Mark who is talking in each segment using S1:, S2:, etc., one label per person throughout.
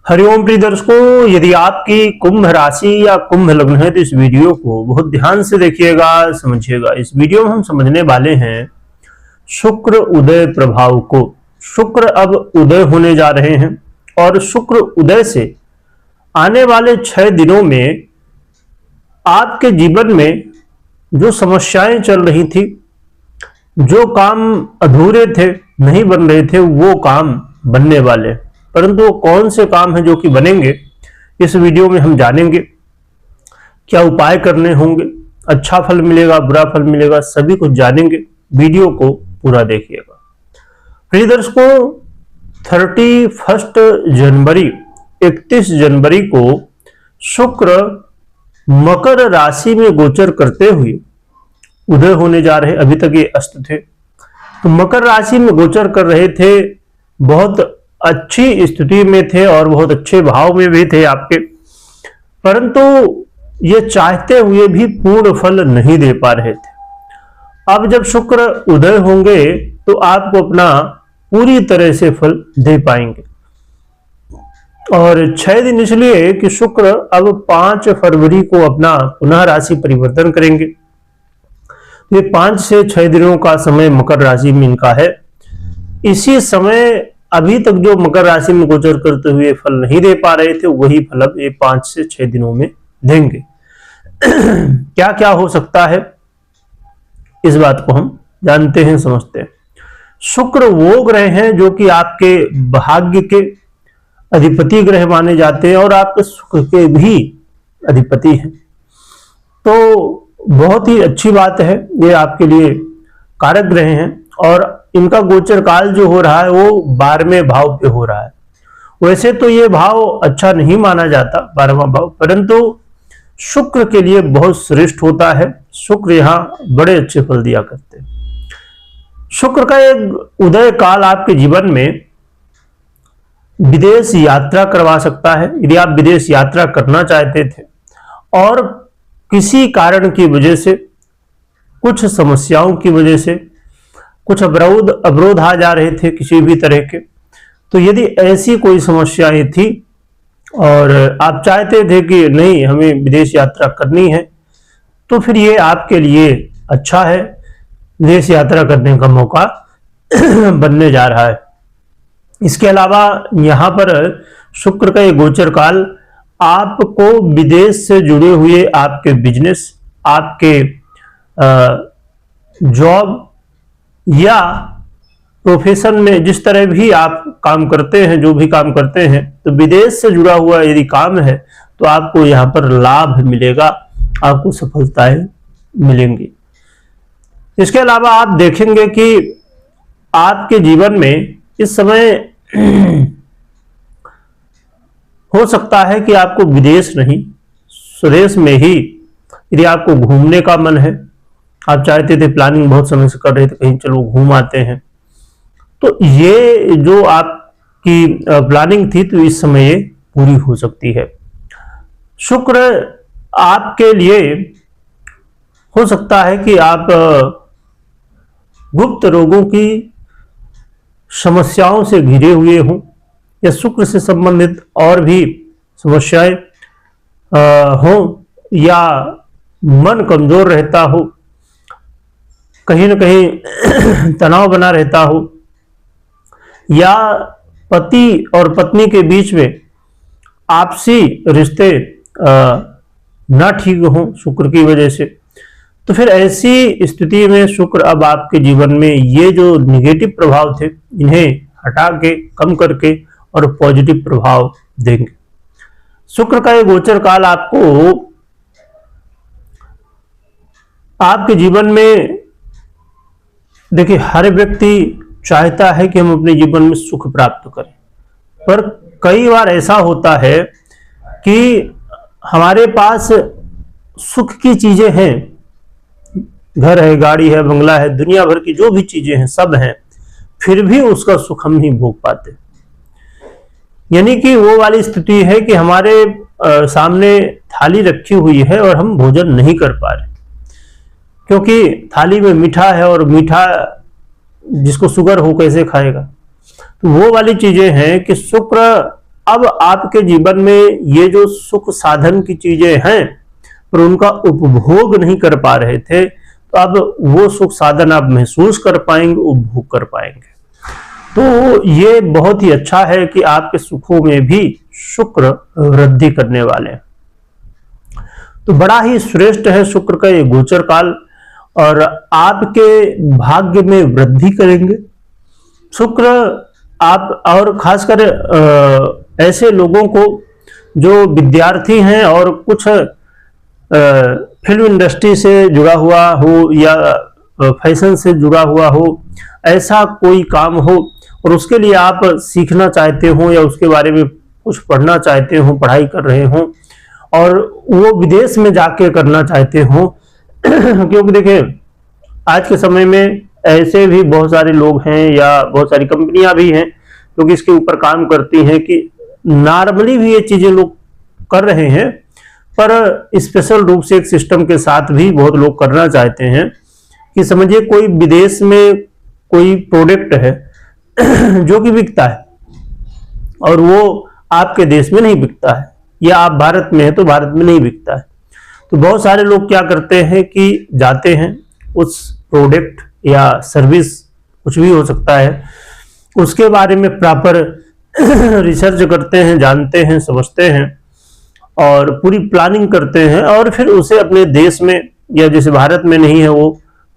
S1: हरिओम प्रिय दर्शकों, यदि आपकी कुंभ राशि या कुंभ लग्न है तो इस वीडियो को बहुत ध्यान से देखिएगा, समझिएगा। इस वीडियो में हम समझने वाले हैं शुक्र उदय प्रभाव को। शुक्र अब उदय होने जा रहे हैं और शुक्र उदय से आने वाले 6 दिनों में आपके जीवन में जो समस्याएं चल रही थी, जो काम अधूरे थे, नहीं बन रहे थे, वो काम बनने वाले। परंतु वो कौन से काम हैं जो कि बनेंगे, इस वीडियो में हम जानेंगे। क्या उपाय करने होंगे, अच्छा फल मिलेगा, बुरा फल मिलेगा, सभी कुछ जानेंगे। वीडियो को पूरा देखिएगा। प्रिय दर्शकों, 31 जनवरी को शुक्र मकर राशि में गोचर करते हुए उदय होने जा रहे। अभी तक ये अस्त थे, तो मकर राशि में गोचर कर रहे थे, बहुत अच्छी स्थिति में थे और बहुत अच्छे भाव में भी थे आपके। परंतु ये चाहते हुए भी पूर्ण फल नहीं दे पा रहे थे। अब जब शुक्र उदय होंगे तो आपको अपना पूरी तरह से फल दे पाएंगे। और 6 दिन इसलिए कि शुक्र अब 5 फरवरी को अपना पुनः राशि परिवर्तन करेंगे। ये 5 से 6 दिनों का समय मकर राशि में इनका है। इसी समय अभी तक जो मकर राशि में गोचर करते हुए फल नहीं दे पा रहे थे, वही फल अब ये 5 से 6 दिनों में देंगे। क्या क्या हो सकता है, इस बात को हम जानते हैं, समझते हैं। शुक्र वो ग्रह हैं जो कि आपके भाग्य के अधिपति ग्रह माने जाते हैं और आपके सुख के भी अधिपति हैं। तो बहुत ही अच्छी बात है, ये आपके लिए कारक ग्रह हैं। और इनका गोचर काल जो हो रहा है वो 12वें भाव पे हो रहा है। वैसे तो ये भाव अच्छा नहीं माना जाता, 12वां भाव, परंतु शुक्र के लिए बहुत श्रेष्ठ होता है। शुक्र यहाँ बड़े अच्छे फल दिया करते हैं। शुक्र का एक उदय काल आपके जीवन में विदेश यात्रा करवा सकता है। यदि आप विदेश यात्रा करना चाहते थे और किसी कारण की वजह से, कुछ समस्याओं की वजह से कुछ अवरोध आ जा रहे थे किसी भी तरह के, तो यदि ऐसी कोई समस्याएं थी और आप चाहते थे कि नहीं हमें विदेश यात्रा करनी है, तो फिर ये आपके लिए अच्छा है। विदेश यात्रा करने का मौका बनने जा रहा है। इसके अलावा यहाँ पर शुक्र का ये गोचर काल आपको विदेश से जुड़े हुए आपके बिजनेस, आपके जॉब या प्रोफेशन में जिस तरह भी आप काम करते हैं, जो भी काम करते हैं, तो विदेश से जुड़ा हुआ यदि काम है तो आपको यहाँ पर लाभ मिलेगा, आपको सफलताएं मिलेंगी। इसके अलावा आप देखेंगे कि आपके जीवन में इस समय हो सकता है कि आपको विदेश नहीं, स्वदेश में ही यदि आपको घूमने का मन है, आप चाहते थे, प्लानिंग बहुत समय से कर रहे थे कहीं चलो घूम आते हैं, तो ये जो आपकी प्लानिंग थी तो इस समय ये पूरी हो सकती है। शुक्र आपके लिए हो सकता है कि आप गुप्त रोगों की समस्याओं से घिरे हुए हों या शुक्र से संबंधित और भी समस्याएं हों, या मन कमजोर रहता हो, कहीं न कहीं तनाव बना रहता हो, या पति और पत्नी के बीच में आपसी रिश्ते ना ठीक हों शुक्र की वजह से, तो फिर ऐसी स्थिति में शुक्र अब आपके जीवन में ये जो निगेटिव प्रभाव थे इन्हें हटा के, कम करके और पॉजिटिव प्रभाव देंगे। शुक्र का ये गोचर काल आपको आपके जीवन में, देखिए, हर व्यक्ति चाहता है कि हम अपने जीवन में सुख प्राप्त करें, पर कई बार ऐसा होता है कि हमारे पास सुख की चीजें हैं, घर है, गाड़ी है, बंगला है, दुनिया भर की जो भी चीजें हैं सब हैं, फिर भी उसका सुख हम नहीं भोग पाते। यानी कि वो वाली स्थिति है कि हमारे सामने थाली रखी हुई है और हम भोजन नहीं कर पा रहे, क्योंकि थाली में मीठा है और मीठा जिसको शुगर हो कैसे खाएगा। तो वो वाली चीजें हैं कि शुक्र अब आपके जीवन में ये जो सुख साधन की चीजें हैं पर उनका उपभोग नहीं कर पा रहे थे, तो अब वो सुख साधन आप महसूस कर पाएंगे, उपभोग कर पाएंगे। तो ये बहुत ही अच्छा है कि आपके सुखों में भी शुक्र वृद्धि करने वाले हैं। तो बड़ा ही श्रेष्ठ है शुक्र का ये गोचर काल, और आपके भाग्य में वृद्धि करेंगे शुक्र। आप और खासकर ऐसे लोगों को जो विद्यार्थी हैं और कुछ फिल्म इंडस्ट्री से जुड़ा हुआ हो या फैशन से जुड़ा हुआ हो, ऐसा कोई काम हो और उसके लिए आप सीखना चाहते हो या उसके बारे में कुछ पढ़ना चाहते हो, पढ़ाई कर रहे हो और वो विदेश में जाके करना चाहते हो क्योंकि देखिए आज के समय में ऐसे भी बहुत सारे लोग हैं या बहुत सारी कंपनियां भी हैं क्योंकि इसके ऊपर काम करती हैं कि नॉर्मली भी ये चीजें लोग कर रहे हैं, पर स्पेशल रूप से एक सिस्टम के साथ भी बहुत लोग करना चाहते हैं कि समझिए कोई विदेश में कोई प्रोडक्ट है जो कि बिकता है और वो आपके देश में नहीं बिकता है, या आप भारत में हैं तो भारत में नहीं बिकता है। तो बहुत सारे लोग क्या करते हैं कि जाते हैं उस प्रोडक्ट या सर्विस, कुछ भी हो सकता है, उसके बारे में प्रॉपर रिसर्च करते हैं, जानते हैं, समझते हैं और पूरी प्लानिंग करते हैं और फिर उसे अपने देश में या जैसे भारत में नहीं है वो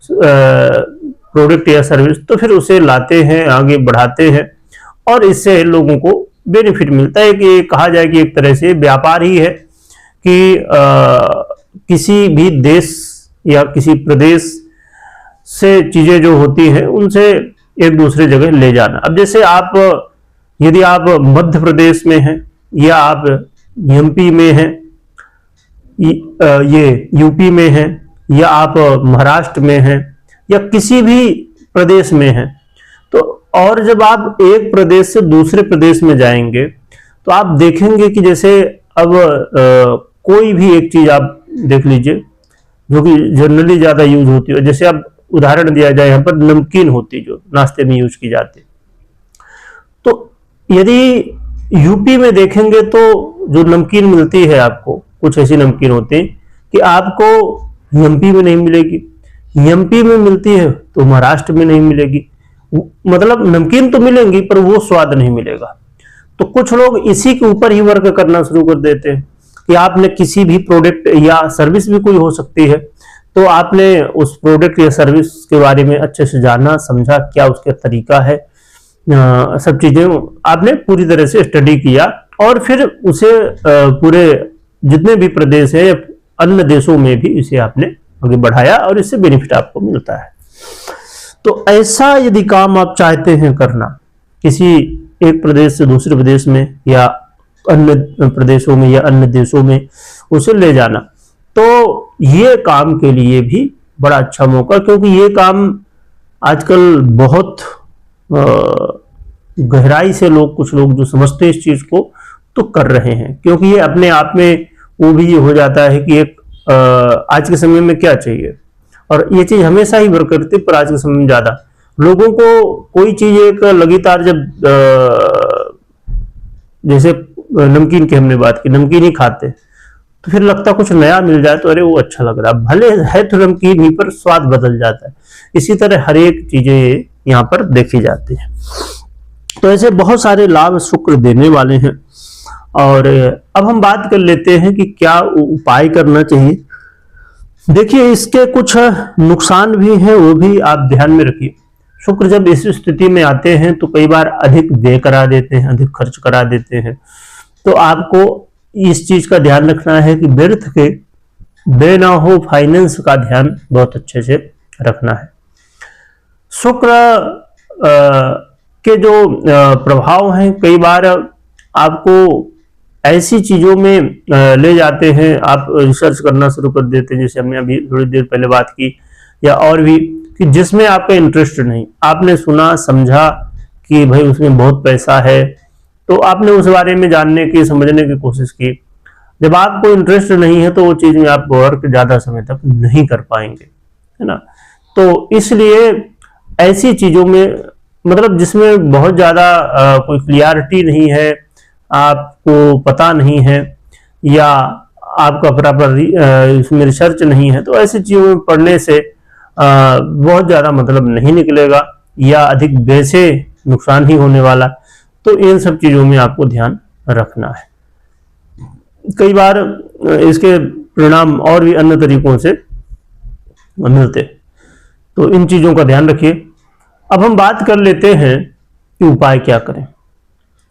S1: प्रोडक्ट या सर्विस, तो फिर उसे लाते हैं, आगे बढ़ाते हैं और इससे लोगों को बेनिफिट मिलता है। कि कहा जाए कि एक तरह से व्यापार ही है कि किसी भी देश या किसी प्रदेश से चीजें जो होती हैं उनसे एक दूसरे जगह ले जाना। अब जैसे आप यदि आप मध्य प्रदेश में हैं या आप एमपी में हैं, ये यूपी में हैं या आप महाराष्ट्र में हैं या किसी भी प्रदेश में हैं, तो और जब आप एक प्रदेश से दूसरे प्रदेश में जाएंगे तो आप देखेंगे कि जैसे अब कोई भी एक चीज आप देख लीजिए जो कि जनरली ज्यादा यूज होती है, जैसे अब उदाहरण दिया जाए यहाँ पर नमकीन होती जो नाश्ते में यूज की जाती, तो यदि यूपी में देखेंगे तो जो नमकीन मिलती है आपको, कुछ ऐसी नमकीन होती है कि आपको एमपी में नहीं मिलेगी, एमपी में मिलती है तो महाराष्ट्र में नहीं मिलेगी, मतलब नमकीन तो मिलेंगी पर वो स्वाद नहीं मिलेगा। तो कुछ लोग इसी के ऊपर ही वर्क करना शुरू कर देते हैं कि आपने किसी भी प्रोडक्ट या सर्विस भी कोई हो सकती है, तो आपने उस प्रोडक्ट या सर्विस के बारे में अच्छे से जाना, समझा, क्या उसका तरीका है, सब चीजें आपने पूरी तरह से स्टडी किया और फिर उसे पूरे जितने भी प्रदेश है अन्य देशों में भी इसे आपने आगे बढ़ाया और इससे बेनिफिट आपको मिलता है। तो ऐसा यदि काम आप चाहते हैं करना किसी एक प्रदेश से दूसरे प्रदेश में या अन्य प्रदेशों में या अन्य देशों में उसे ले जाना, तो ये काम के लिए भी बड़ा अच्छा मौका, क्योंकि ये काम आजकल बहुत गहराई से लोग, कुछ लोग जो समझते हैं इस चीज को तो कर रहे हैं, क्योंकि ये अपने आप में वो भी हो जाता है कि एक आज के समय में क्या चाहिए, और ये चीज हमेशा ही वर्क करती है, पर आज के समय में ज्यादा लोगों को कोई चीज एक लगातार जब जैसे नमकीन की हमने बात की, नमकीन ही खाते तो फिर लगता कुछ नया मिल जाए तो अरे वो अच्छा लग रहा, भले है तो नमकीन ही पर स्वाद बदल जाता है। इसी तरह हर एक चीजें यहाँ पर देखी जाती है। तो ऐसे बहुत सारे लाभ शुक्र देने वाले हैं। और अब हम बात कर लेते हैं कि क्या उपाय करना चाहिए। देखिए इसके कुछ नुकसान भी हैं, वो भी आप ध्यान में रखिए। शुक्र जब इस स्थिति में आते हैं तो कई बार अधिक व्यय करा देते हैं, अधिक खर्च करा देते हैं, तो आपको इस चीज का ध्यान रखना है कि व्यर्थ के व्यय ना हो, फाइनेंस का ध्यान बहुत अच्छे से रखना है। शुक्र के जो प्रभाव हैं कई बार आपको ऐसी चीजों में ले जाते हैं, आप रिसर्च करना शुरू कर देते हैं, जैसे हमने अभी थोड़ी देर पहले बात की, या और भी कि जिसमें आपका इंटरेस्ट नहीं, आपने सुना समझा कि भाई उसमें बहुत पैसा है, तो आपने उस बारे में जानने की, समझने की कोशिश की। जब आपको इंटरेस्ट नहीं है तो वो चीज में आप वर्क ज्यादा समय तक नहीं कर पाएंगे, है ना। तो इसलिए ऐसी चीजों में, मतलब जिसमें बहुत ज्यादा कोई क्लियरिटी नहीं है, आपको पता नहीं है या आपका प्रॉपर इसमें रिसर्च नहीं है, तो ऐसी चीजों में पढ़ने से बहुत ज्यादा मतलब नहीं निकलेगा या अधिक वैसे नुकसान ही होने वाला। तो इन सब चीजों में आपको ध्यान रखना है। कई बार इसके परिणाम और भी अन्य तरीकों से मिलते, तो इन चीजों का ध्यान रखिए। अब हम बात कर लेते हैं कि उपाय क्या करें।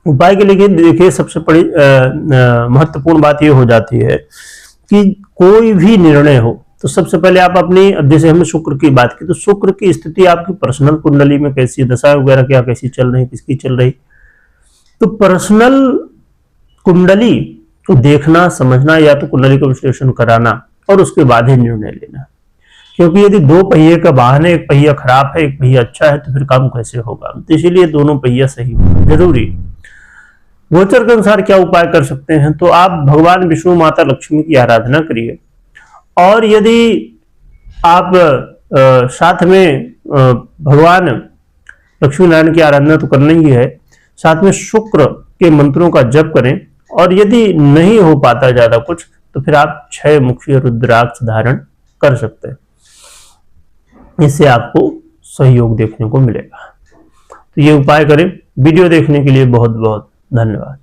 S1: उपाय के लिए देखिए, सबसे बड़ी महत्वपूर्ण बात यह हो जाती है कि कोई भी निर्णय हो तो सबसे पहले आप अपनी, अब जैसे हमने शुक्र की बात की, तो शुक्र की स्थिति आपकी पर्सनल कुंडली में कैसी, दशा वगैरह क्या कैसी चल रही, किसकी चल रही, तो पर्सनल कुंडली को देखना, समझना, या तो कुंडली का विश्लेषण कराना और उसके बाद ही निर्णय लेना। क्योंकि यदि दो पहिए का वाहन है, एक पहिया खराब है, एक पहिया अच्छा है, तो फिर काम कैसे होगा। तो इसीलिए दोनों पहिया सही होना जरूरी। गोचर के अनुसार क्या उपाय कर सकते हैं, तो आप भगवान विष्णु, माता लक्ष्मी की आराधना करिए। और यदि आप साथ में भगवान लक्ष्मी नारायण की आराधना तो करना ही है, साथ में शुक्र के मंत्रों का जप करें। और यदि नहीं हो पाता ज्यादा कुछ, तो फिर आप 6 मुखी रुद्राक्ष धारण कर सकते हैं। इससे आपको सहयोग देखने को मिलेगा। तो ये उपाय करें। वीडियो देखने के लिए बहुत बहुत धन्यवाद।